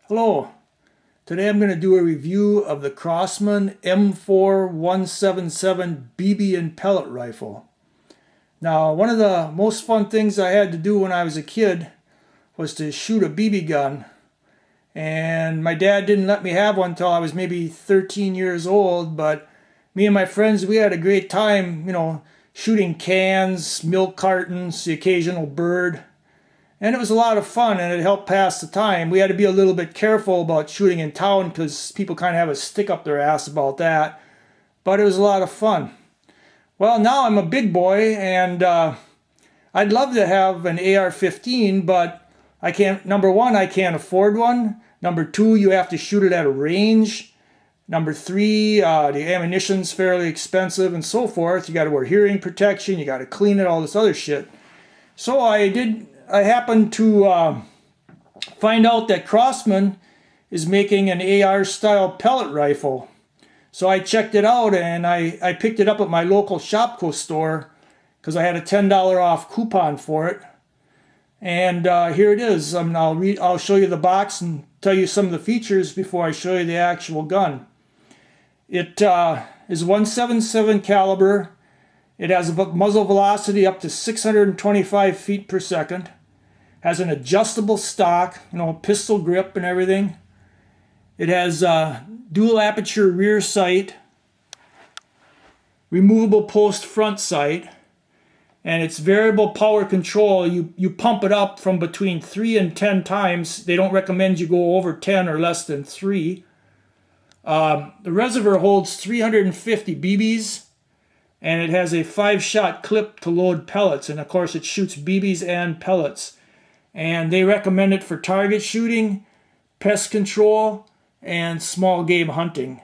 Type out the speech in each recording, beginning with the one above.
Hello, today I'm going to do a review of the Crosman M4-177 BB and pellet rifle. Now, one of the most fun things I had to do when I was a kid was to shoot a BB gun. And my dad didn't let me have one until I was maybe 13 years old, but me and my friends, we had a great time, shooting cans, milk cartons, the occasional bird. And it was a lot of fun, and it helped pass the time. We had to be a little bit careful about shooting in town because people kind of have a stick up their ass about that. But it was a lot of fun. Well, now I'm a big boy, and I'd love to have an AR-15, but I can't. Number one, I can't afford one. Number two, you have to shoot it at a range. Number three, the ammunition's fairly expensive and so forth. You got to wear hearing protection. You got to clean it, all this other shit. So I happened to find out that Crosman is making an AR-style pellet rifle. So I checked it out, and I picked it up at my local Shopko store because I had a $10 off coupon for it. And here it is. I'll show you the box and tell you some of the features before I show you the actual gun. It is .177 caliber. It has a muzzle velocity up to 625 feet per second. Has an adjustable stock, pistol grip and everything. It has dual aperture rear sight, removable post front sight, and it's variable power control. You pump it up from between 3 and 10 times. They don't recommend you go over 10 or less than 3. The reservoir holds 350 BBs. And it has a 5-shot clip to load pellets. And of course it shoots BBs and pellets. And they recommend it for target shooting, pest control, and small game hunting.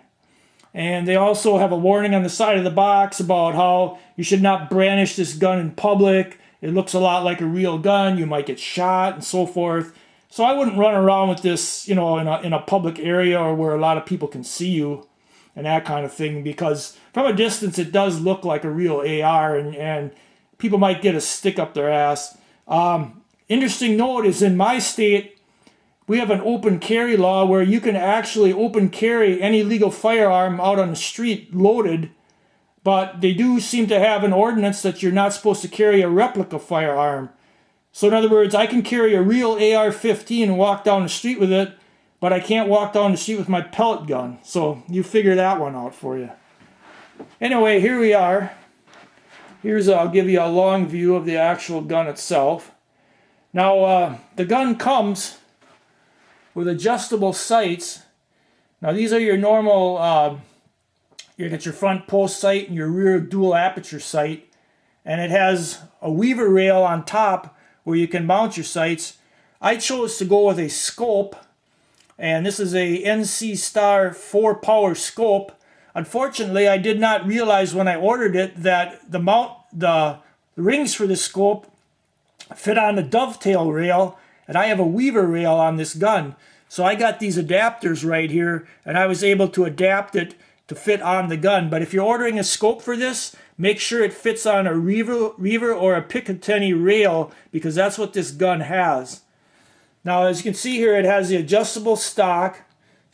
And they also have a warning on the side of the box about how you should not brandish this gun in public. It looks a lot like a real gun. You might get shot and so forth. So I wouldn't run around with this, in a public area or where a lot of people can see you and that kind of thing, because from a distance it does look like a real AR, and people might get a stick up their ass. Interesting note is, in my state we have an open carry law where you can actually open carry any legal firearm out on the street loaded, but they do seem to have an ordinance that you're not supposed to carry a replica firearm. So in other words, I can carry a real AR-15 and walk down the street with it, but I can't walk down the street with my pellet gun. So you figure that one out for you. Anyway, here we are. I'll give you a long view of the actual gun itself. Now, the gun comes with adjustable sights. Now, these are your normal, you get your front post sight and your rear dual aperture sight. And it has a weaver rail on top where you can mount your sights. I chose to go with a scope. And this is a NC Star 4-power scope. Unfortunately, I did not realize when I ordered it that the rings for the scope fit on the dovetail rail, and I have a weaver rail on this gun. So I got these adapters right here, and I was able to adapt it to fit on the gun. But if you're ordering a scope for this, make sure it fits on a reaver or a Picatinny rail, because that's what this gun has. Now, as you can see here, it has the adjustable stock,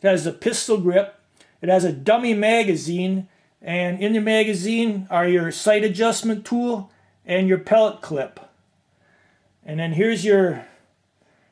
it has the pistol grip, it has a dummy magazine, and in the magazine are your sight adjustment tool and your pellet clip. And then here's your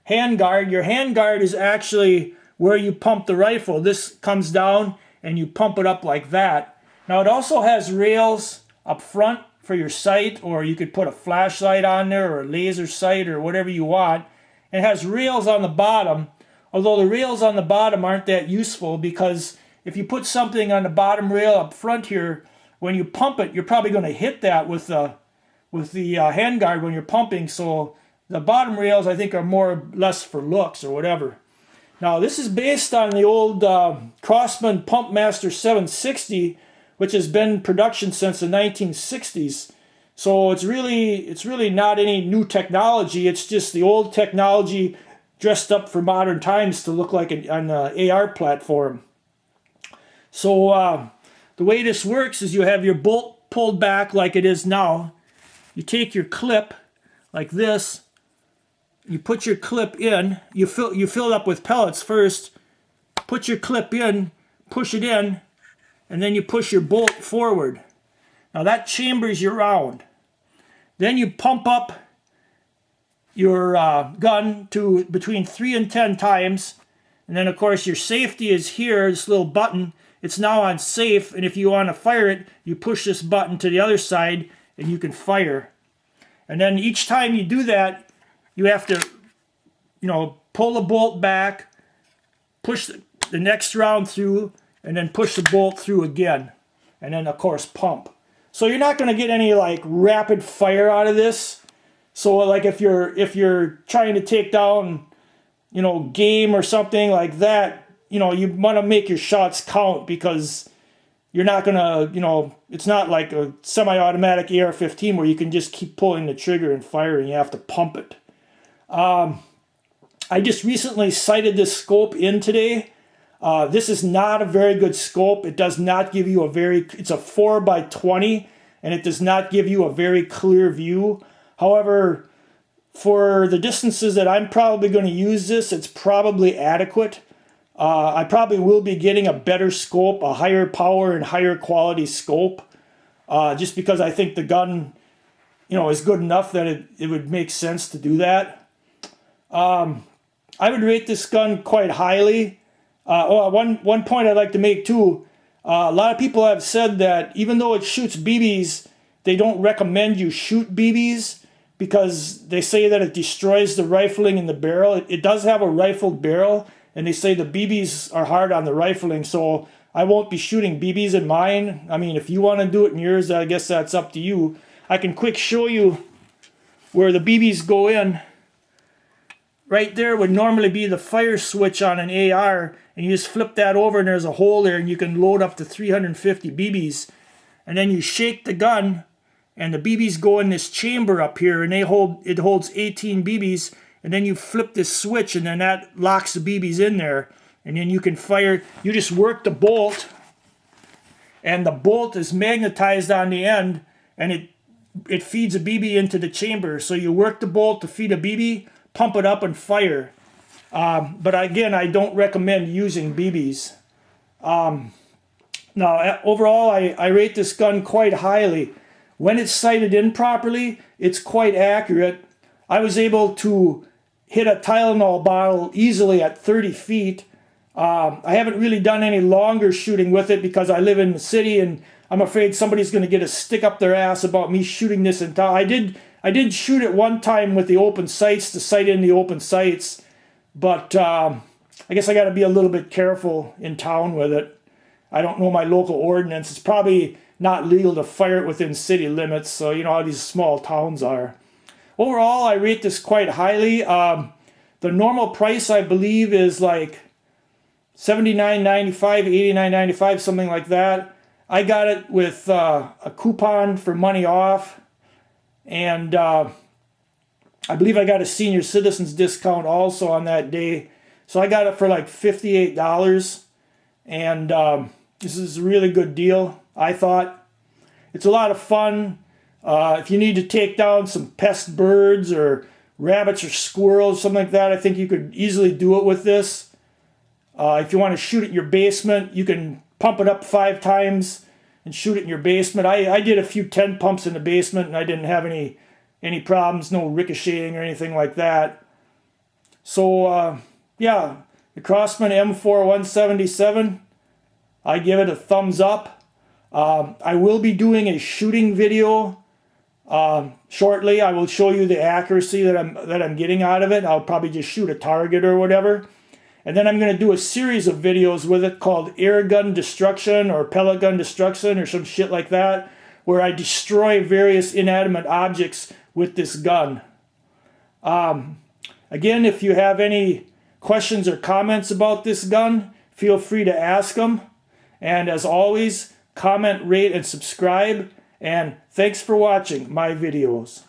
handguard. Your handguard is actually where you pump the rifle. This comes down and you pump it up like that. Now, it also has rails up front for your sight, or you could put a flashlight on there or a laser sight or whatever you want. It has rails on the bottom, although the rails on the bottom aren't that useful, because if you put something on the bottom rail up front here, when you pump it, you're probably going to hit that with the handguard when you're pumping. So the bottom rails, I think, are more or less for looks or whatever. Now, this is based on the old Crosman Pumpmaster 760, which has been in production since the 1960s. So it's really not any new technology. It's just the old technology dressed up for modern times to look like an AR platform. So the way this works is you have your bolt pulled back like it is now. You take your clip like this, you put your clip in, you fill it up with pellets first, put your clip in, push it in, and then you push your bolt forward. Now that chambers your round. Then you pump up your gun to between 3 and 10 times. And then of course your safety is here, this little button. It's now on safe, and if you want to fire it, you push this button to the other side and you can fire. And then each time you do that, you have to, pull the bolt back, push the next round through, and then push the bolt through again. And then of course pump. So you're not going to get any like rapid fire out of this. So like if you're trying to take down, game or something like that, you want to make your shots count, because you're not going to, it's not like a semi-automatic AR-15 where you can just keep pulling the trigger and firing. You have to pump it. I just recently sighted this scope in today. This is not a very good scope. It does not give you it's a 4x20, and it does not give you a very clear view. However, for the distances that I'm probably going to use this, it's probably adequate. I probably will be getting a better scope, a higher power and higher quality scope, just because I think the gun, is good enough that it would make sense to do that. I would rate this gun quite highly. One point I'd like to make too, a lot of people have said that even though it shoots BBs, they don't recommend you shoot BBs because they say that it destroys the rifling in the barrel. It does have a rifled barrel, and they say the BBs are hard on the rifling, so I won't be shooting BBs in mine. I mean, if you want to do it in yours, I guess that's up to you. I can quick show you where the BBs go in. Right there would normally be the fire switch on an AR, and you just flip that over and there's a hole there, and you can load up to 350 BBs. And then you shake the gun, and the BBs go in this chamber up here, and it holds 18 BBs. And then you flip this switch, and then that locks the BBs in there. And then you can fire. You just work the bolt, and the bolt is magnetized on the end, and it feeds a BB into the chamber. So you work the bolt to feed a BB, pump it up, and fire. But again, I don't recommend using BBs. Now, overall, I rate this gun quite highly. When it's sighted in properly, it's quite accurate. I was able to hit a Tylenol bottle easily at 30 feet. I haven't really done any longer shooting with it because I live in the city, and I'm afraid somebody's going to get a stick up their ass about me shooting this in town. I did shoot it one time with the open sights, to sight in the open sights, but I guess I got to be a little bit careful in town with it. I don't know my local ordinance. It's probably not legal to fire it within city limits, so you know how these small towns are. Overall, I rate this quite highly. The normal price, I believe, is like $79.95, $89.95, something like that. I got it with a coupon for money off, and I believe I got a senior citizens discount also on that day. So I got it for like $58, and this is a really good deal, I thought. It's a lot of fun. If you need to take down some pest birds or rabbits or squirrels, something like that, I think you could easily do it with this. If you want to shoot it in your basement, you can pump it up 5 times and shoot it in your basement. I did a few 10 pumps in the basement, and I didn't have any problems, no ricocheting or anything like that. So, yeah, the Crosman M4-177, I give it a thumbs up. I will be doing a shooting video shortly. I will show you the accuracy that I'm getting out of it. I'll probably just shoot a target or whatever. And then I'm going to do a series of videos with it called air gun destruction or pellet gun destruction or some shit like that, where I destroy various inanimate objects with this gun. Again, if you have any questions or comments about this gun, feel free to ask them. And as always, comment, rate, and subscribe. And thanks for watching my videos.